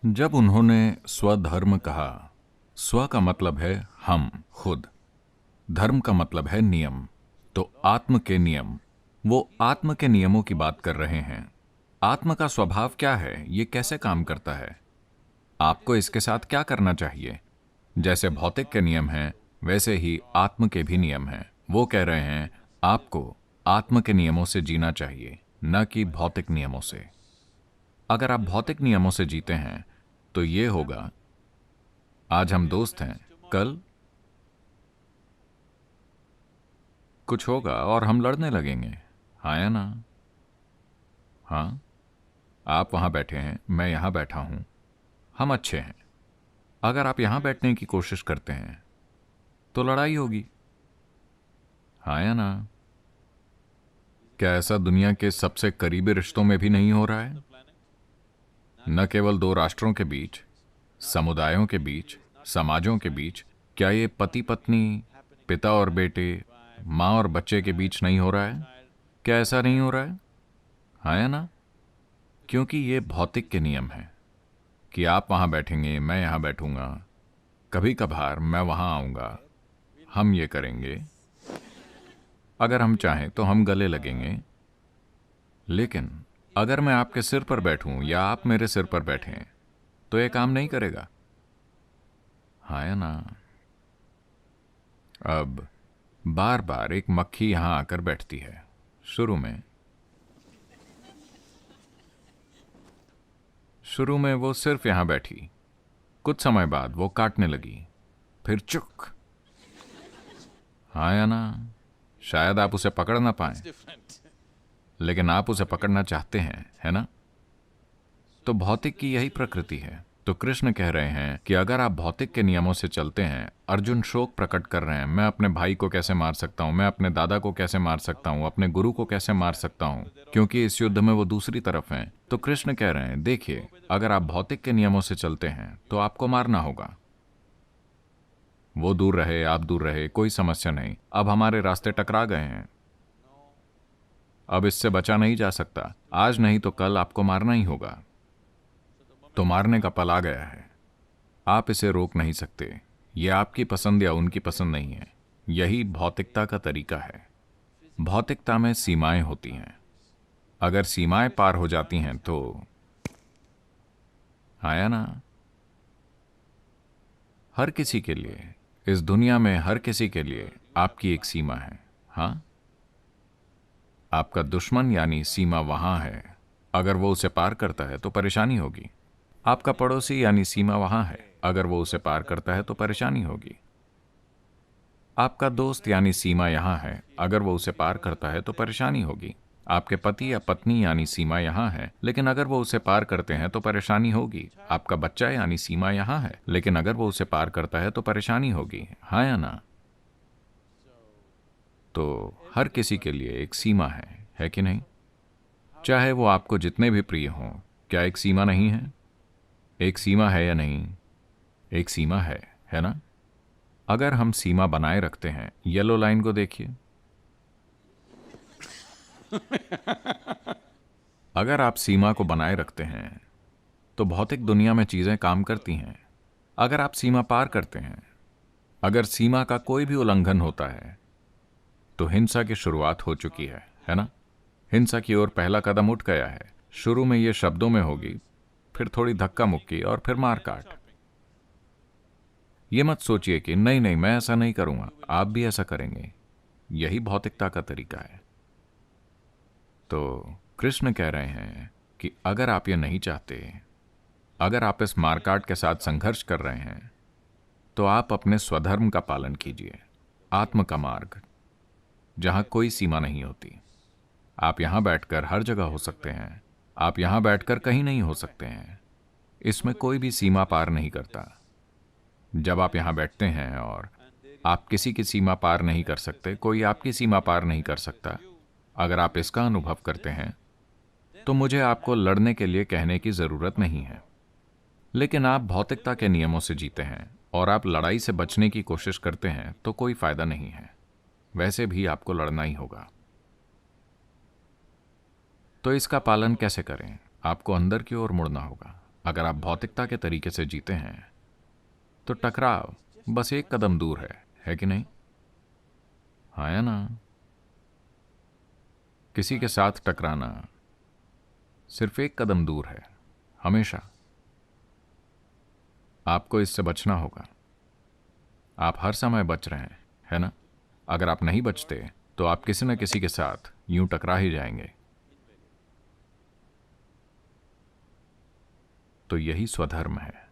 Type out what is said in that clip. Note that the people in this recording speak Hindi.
जब उन्होंने स्वधर्म कहा, स्व का मतलब है हम, खुद, धर्म का मतलब है नियम, तो आत्म के नियम, वो आत्म के नियमों की बात कर रहे हैं। आत्म का स्वभाव क्या है, ये कैसे काम करता है, आपको इसके साथ क्या करना चाहिए। जैसे भौतिक के नियम हैं, वैसे ही आत्म के भी नियम हैं। वो कह रहे हैं आपको आत्म के नियमों से जीना चाहिए, न कि भौतिक नियमों से। अगर आप भौतिक नियमों से जीते हैं तो ये होगा, आज हम दोस्त हैं, कल कुछ होगा और हम लड़ने लगेंगे। हाँ या ना? हाँ, आप वहां बैठे हैं, मैं यहां बैठा हूं, हम अच्छे हैं। अगर आप यहां बैठने की कोशिश करते हैं तो लड़ाई होगी। हाँ या ना? क्या ऐसा दुनिया के सबसे करीबी रिश्तों में भी नहीं हो रहा है? न केवल दो राष्ट्रों के बीच, समुदायों के बीच, समाजों के बीच, क्या ये पति पत्नी, पिता और बेटे, माँ और बच्चे के बीच नहीं हो रहा है? क्या ऐसा नहीं हो रहा है? हाँ या ना? क्योंकि ये भौतिक के नियम हैं कि आप वहां बैठेंगे, मैं यहां बैठूंगा, कभी कभार मैं वहां आऊंगा, हम ये करेंगे, अगर हम चाहें तो हम गले लगेंगे। लेकिन अगर मैं आपके सिर पर बैठूं या आप मेरे सिर पर बैठें तो ये काम नहीं करेगा। हाँ या ना? अब बार बार एक मक्खी यहां आकर बैठती है। शुरू में वो सिर्फ यहां बैठी, कुछ समय बाद वो काटने लगी, फिर चुक। हाँ या ना? शायद आप उसे पकड़ ना पाए, लेकिन आप उसे पकड़ना चाहते हैं, है ना? तो भौतिक की यही प्रकृति है। तो कृष्ण कह रहे हैं कि अगर आप भौतिक के नियमों से चलते हैं, अर्जुन शोक प्रकट कर रहे हैं, मैं अपने भाई को कैसे मार सकता हूं, मैं अपने दादा को कैसे मार सकता हूं, अपने गुरु को कैसे मार सकता हूं, क्योंकि इस युद्ध में वो दूसरी तरफ हैं। तो कृष्ण कह रहे हैं, देखिए, अगर आप भौतिक के नियमों से चलते हैं तो आपको मारना होगा। वो दूर रहे, आप दूर रहे, कोई समस्या नहीं। अब हमारे रास्ते टकरा गए हैं, अब इससे बचा नहीं जा सकता। आज नहीं तो कल आपको मारना ही होगा। तो मारने का पल आ गया है, आप इसे रोक नहीं सकते। यह आपकी पसंद या उनकी पसंद नहीं है। यही भौतिकता का तरीका है। भौतिकता में सीमाएं होती हैं। अगर सीमाएं पार हो जाती हैं तो, आया ना? हर किसी के लिए, इस दुनिया में हर किसी के लिए आपकी एक सीमा है। हाँ, आपका दुश्मन यानी सीमा वहां है, अगर वो उसे पार करता है तो परेशानी होगी। आपका पड़ोसी यानी सीमा वहां है, अगर वो उसे पार करता है तो परेशानी होगी। आपका दोस्त यानी सीमा यहां है, अगर वो उसे पार करता है तो परेशानी होगी। आपके पति या पत्नी यानी सीमा यहां है, लेकिन अगर वो उसे पार करते हैं तो परेशानी होगी। आपका बच्चा यानी सीमा यहां है, लेकिन अगर वो उसे पार करता है तो परेशानी होगी। हाँ या ना? तो हर किसी के लिए एक सीमा है कि नहीं? चाहे वो आपको जितने भी प्रिय हों, क्या एक सीमा नहीं है? एक सीमा है या नहीं? एक सीमा है ना? अगर हम सीमा बनाए रखते हैं, येलो लाइन को देखिए। अगर आप सीमा को बनाए रखते हैं तो भौतिक दुनिया में चीजें काम करती हैं। अगर आप सीमा पार करते हैं, अगर सीमा का कोई भी उल्लंघन होता है तो हिंसा की शुरुआत हो चुकी है ना? हिंसा की ओर पहला कदम उठ गया है। शुरू में ये शब्दों में होगी, फिर थोड़ी धक्का मुक्की और फिर मारकाट। ये मत सोचिए कि नहीं नहीं, मैं ऐसा नहीं करूंगा, आप भी ऐसा करेंगे। यही भौतिकता का तरीका है। तो कृष्ण कह रहे हैं कि अगर आप ये नहीं चाहते, अगर आप इस मारकाट के साथ संघर्ष कर रहे हैं, तो आप अपने स्वधर्म का पालन कीजिए, आत्म का मार्ग, जहां कोई सीमा नहीं होती। आप यहां बैठकर हर जगह हो सकते हैं, आप यहां बैठकर कहीं नहीं हो सकते हैं। इसमें कोई भी सीमा पार नहीं करता। जब आप यहां बैठते हैं और आप किसी की सीमा पार नहीं कर सकते, कोई आपकी सीमा पार नहीं कर सकता, अगर आप इसका अनुभव करते हैं तो मुझे आपको लड़ने के लिए कहने की जरूरत नहीं है। लेकिन आप भौतिकता के नियमों से जीते हैं और आप लड़ाई से बचने की कोशिश करते हैं तो कोई फायदा नहीं है। वैसे भी आपको लड़ना ही होगा। तो इसका पालन कैसे करें? आपको अंदर की ओर मुड़ना होगा। अगर आप भौतिकता के तरीके से जीते हैं तो टकराव बस एक कदम दूर है कि नहीं? हाँ या ना? किसी के साथ टकराना सिर्फ एक कदम दूर है, हमेशा। आपको इससे बचना होगा। आप हर समय बच रहे हैं, है ना? अगर आप नहीं बचते तो आप किसी न किसी के साथ यूं टकरा ही जाएंगे। तो यही स्वधर्म है।